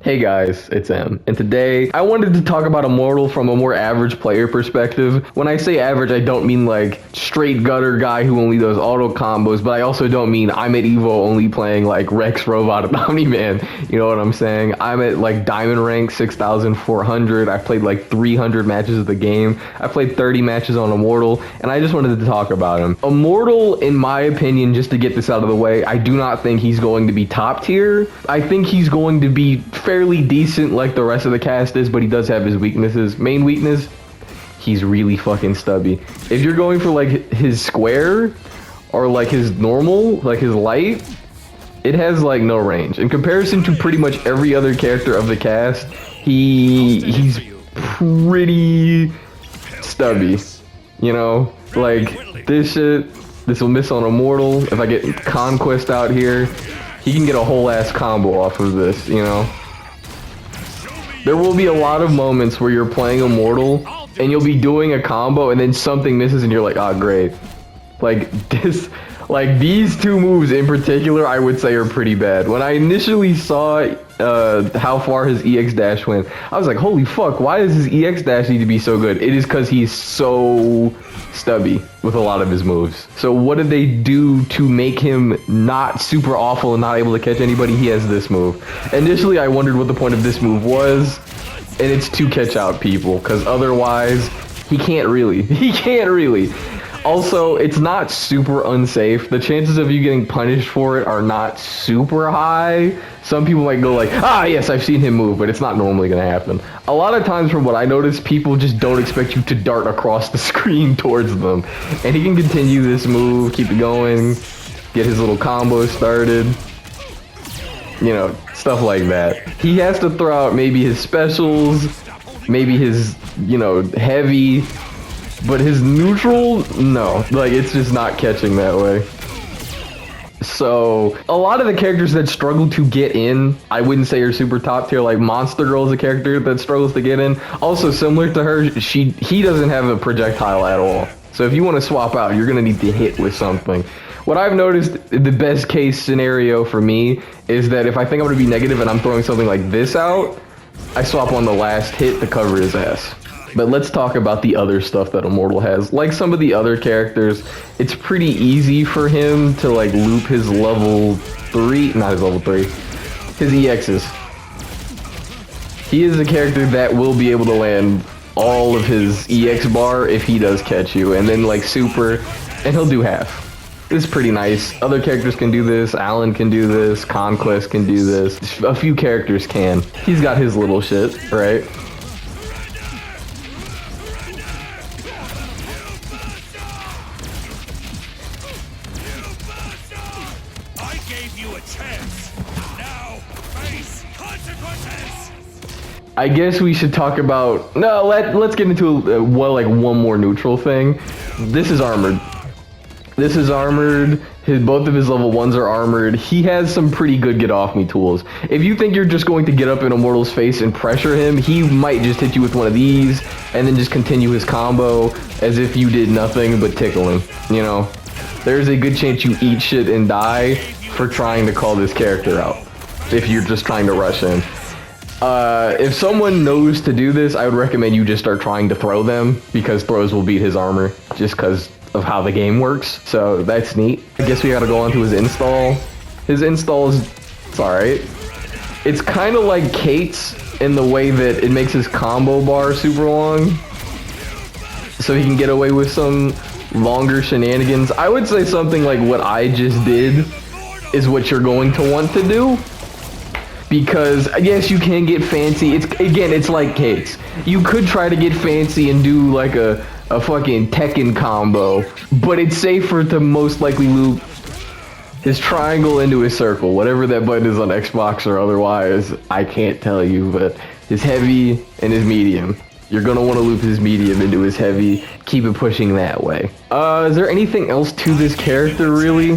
Hey guys, it's M, and today I wanted to talk about Immortal from a more average player perspective. When I say average, I don't mean like straight gutter guy who only does auto combos, but I also don't mean I'm at Evo only playing like Rex, Robot, and Omni-Man. You know what I'm saying? I'm at like Diamond rank 6,400. I played like 300 matches of the game. I played 30 matches on Immortal, and I just wanted to talk about him. Immortal, in my opinion, just to get this out of the way, I do not think he's going to be top tier. I think he's going to be fairly decent like the rest of the cast is, but he does have his weaknesses. Main weakness, he's really fucking stubby. If you're going for like his square or like his normal, like his light, it has like no range. In comparison to pretty much every other character of the cast, he's pretty stubby. You know, like this shit, this will miss on Immortal. If I get Conquest out here, he can get a whole ass combo off of this, you know? There will be a lot of moments where you're playing Immortal and you'll be doing a combo and then something misses and you're like, oh great. Like this, like these two moves in particular, I would say are pretty bad. When I initially saw how far his EX dash went, I was like, holy fuck, why does his EX dash need to be so good? It is because he's so stubby with a lot of his moves. So what did they do to make him not super awful and not able to catch anybody? He has this move. Initially, I wondered what the point of this move was, and it's to catch out people, because otherwise, he can't really. He can't really. Also, it's not super unsafe. The chances of you getting punished for it are not super high. Some people might go like, ah, yes, I've seen him move, but it's not normally going to happen. A lot of times from what I notice, people just don't expect you to dart across the screen towards them. And he can continue this move, keep it going, get his little combo started. You know, stuff like that. He has to throw out maybe his specials, maybe his, you know, heavy. But his neutral, no, like it's just not catching that way. So a lot of the characters that struggle to get in, I wouldn't say are super top tier. Like Monster Girl is a character that struggles to get in. Also similar to her, he doesn't have a projectile at all. So if you want to swap out, you're gonna need to hit with something. What I've noticed, the best case scenario for me is that if I think I'm gonna be negative and I'm throwing something like this out, I swap on the last hit to cover his ass. But let's talk about the other stuff that Immortal has. Like some of the other characters, it's pretty easy for him to like loop his level 3, not his level 3, his EXs. He is a character that will be able to land all of his EX bar if he does catch you, and then like super, and he'll do half. This is pretty nice. Other characters can do this, Alan can do this, Conquest can do this, a few characters can. He's got his little shit, right? I guess we should talk about, no, let's get into one more neutral thing. This is armored. This is armored. Both of his level 1s are armored. He has some pretty good get off me tools. If you think you're just going to get up in Immortal's face and pressure him, he might just hit you with one of these and then just continue his combo as if you did nothing but tickle him. You know, there's a good chance you eat shit and die for trying to call this character out if you're just trying to rush in. If someone knows to do this, I would recommend you just start trying to throw them, because throws will beat his armor just because of how the game works. So that's neat. I guess we gotta go on to his install. His install is, it's alright. It's kind of like Kate's in the way that it makes his combo bar super long, so he can get away with some longer shenanigans. I would say something like what I just did is what you're going to want to do. Because, yes, you can get fancy. It's like Kate's. You could try to get fancy and do like a fucking Tekken combo, but it's safer to most likely loop his triangle into his circle, whatever that button is on Xbox or otherwise, I can't tell you, but his heavy and his medium. You're gonna want to loop his medium into his heavy, keep it pushing that way. Is there anything else to this character, really?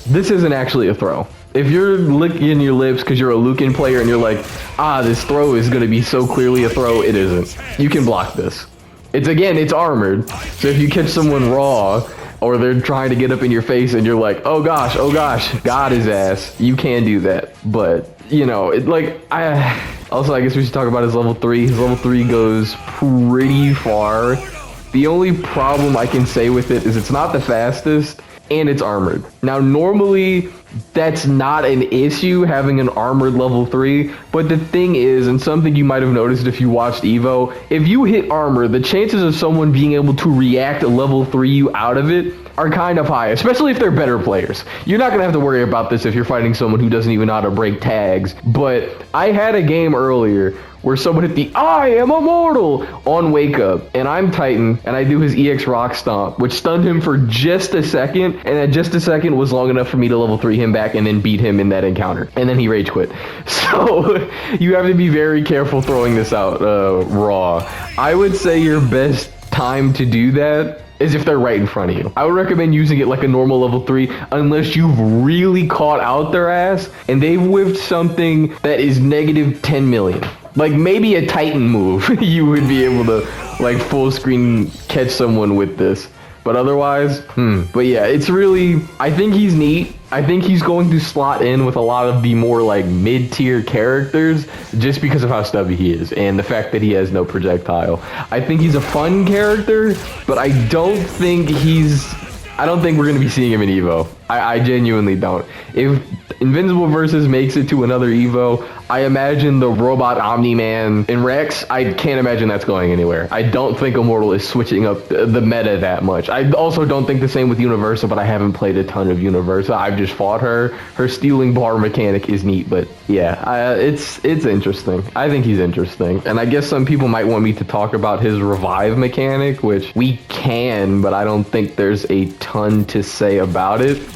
This isn't actually a throw. If you're licking your lips because you're a Lucan player and you're like, ah, this throw is going to be so clearly a throw, it isn't. You can block this. It's armored. So if you catch someone raw, or they're trying to get up in your face and you're like, oh gosh, got his ass, you can do that. But, you know, Also, I guess we should talk about his level 3. His level 3 goes pretty far. The only problem I can say with it is it's not the fastest, and it's armored. Now, normally, that's not an issue, having an armored level 3, but the thing is, and something you might have noticed if you watched Evo, if you hit armor, the chances of someone being able to react level 3 you out of it are kind of high, especially if they're better players. You're not going to have to worry about this if you're fighting someone who doesn't even know how to break tags, but I had a game earlier where someone hit the I am immortal on Wake Up, and I'm Titan, and I do his EX Rock Stomp, which stunned him for just a second, and that just a second was long enough for me to level 3 him back and then beat him in that encounter, and then he rage quit. So you have to be very careful throwing this out raw. I would say your best time to do that is if they're right in front of you. I would recommend using it like a normal level 3 unless you've really caught out their ass and they've whiffed something that is negative 10 million. Like maybe a Titan move, you would be able to like full screen catch someone with this. But otherwise, But yeah, it's really, I think he's neat. I think he's going to slot in with a lot of the more like mid-tier characters just because of how stubby he is and the fact that he has no projectile. I think he's a fun character, but I don't think we're going to be seeing him in Evo. I genuinely don't. If Invincible Versus makes it to another Evo, I imagine the robot Omni-Man in Rex, I can't imagine that's going anywhere. I don't think Immortal is switching up the meta that much. I also don't think the same with Universa, but I haven't played a ton of Universa. I've just fought her. Her stealing bar mechanic is neat, but yeah, it's interesting. I think he's interesting. And I guess some people might want me to talk about his revive mechanic, which we can, but I don't think there's a ton to say about it.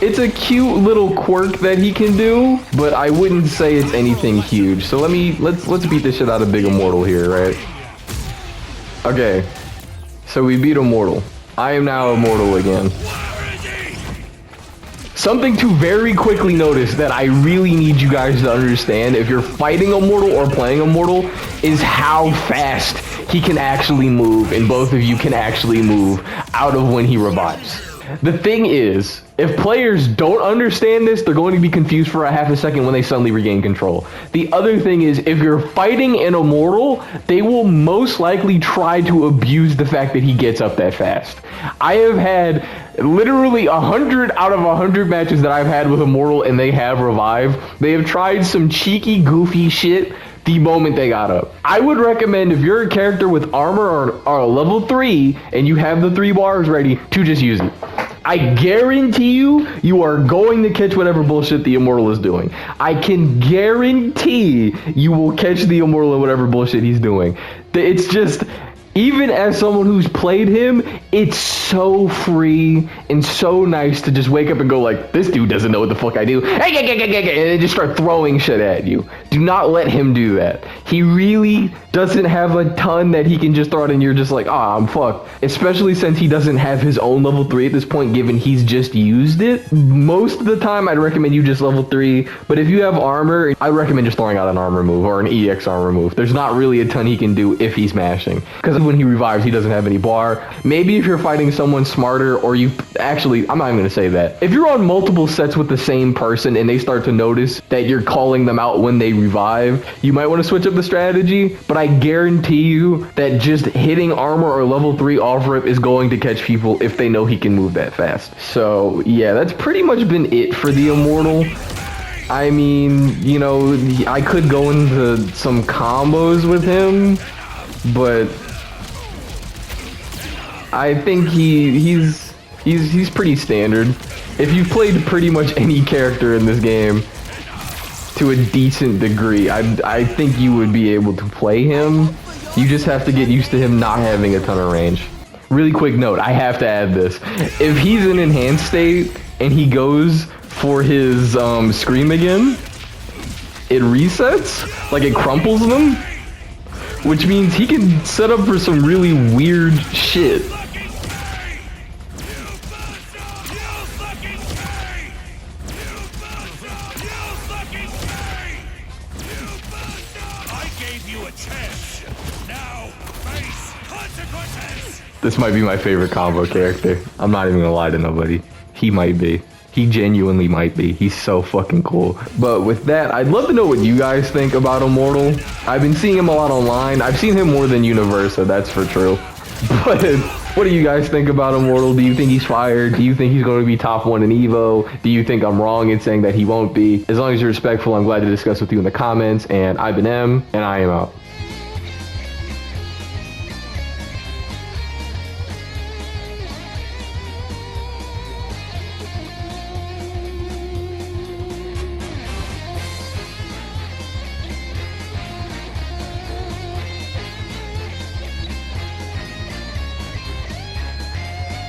It's a cute little quirk that he can do, but I wouldn't say it's anything huge. So let's beat this shit out of Big Immortal here, right? Okay. So we beat Immortal. I am now Immortal again. Something to very quickly notice that I really need you guys to understand if you're fighting Immortal or playing Immortal is how fast he can actually move, and both of you can actually move out of when he revives. The thing is, if players don't understand this, they're going to be confused for a half a second when they suddenly regain control. The other thing is, if you're fighting an Immortal, they will most likely try to abuse the fact that he gets up that fast. I have had literally 100 out of 100 matches that I've had with Immortal and they have revived. They have tried some cheeky, goofy shit the moment they got up. I would recommend if you're a character with armor or a level 3 and you have the 3 bars ready to just use it. I guarantee you are going to catch whatever bullshit the Immortal is doing. I can guarantee you will catch the Immortal in whatever bullshit he's doing. It's just, even as someone who's played him, it's so free and so nice to just wake up and go like, this dude doesn't know what the fuck I do. And then just start throwing shit at you. Do not let him do that. He really doesn't have a ton that he can just throw out and you're just like, I'm fucked. Especially since he doesn't have his own level 3 at this point, given he's just used it. Most of the time, I'd recommend you just level 3. But if you have armor, I recommend just throwing out an armor move or an EX armor move. There's not really a ton he can do if he's mashing. Because when he revives, he doesn't have any bar. Maybe if you're fighting someone smarter or I'm not even going to say that. If you're on multiple sets with the same person and they start to notice that you're calling them out when they revive, you might want to switch up the strategy. But I guarantee you that just hitting armor or level 3 off rip is going to catch people if they know he can move that fast. So yeah, that's pretty much been it for the Immortal. I mean, you know, I could go into some combos with him, but I think he's pretty standard. If you've played pretty much any character in this game to a decent degree, I think you would be able to play him. You just have to get used to him not having a ton of range. Really quick note, I have to add this. If he's in enhanced state and he goes for his scream again, it resets, like it crumples them, which means he can set up for some really weird shit. This might be my favorite combo character. I'm not even gonna lie to nobody. He might be. He genuinely might be. He's so fucking cool. But with that, I'd love to know what you guys think about Immortal. I've been seeing him a lot online. I've seen him more than Universa, that's for true. But what do you guys think about Immortal? Do you think he's fired? Do you think he's going to be top 1 in Evo? Do you think I'm wrong in saying that he won't be? As long as you're respectful, I'm glad to discuss with you in the comments. And I've been M, and I am out.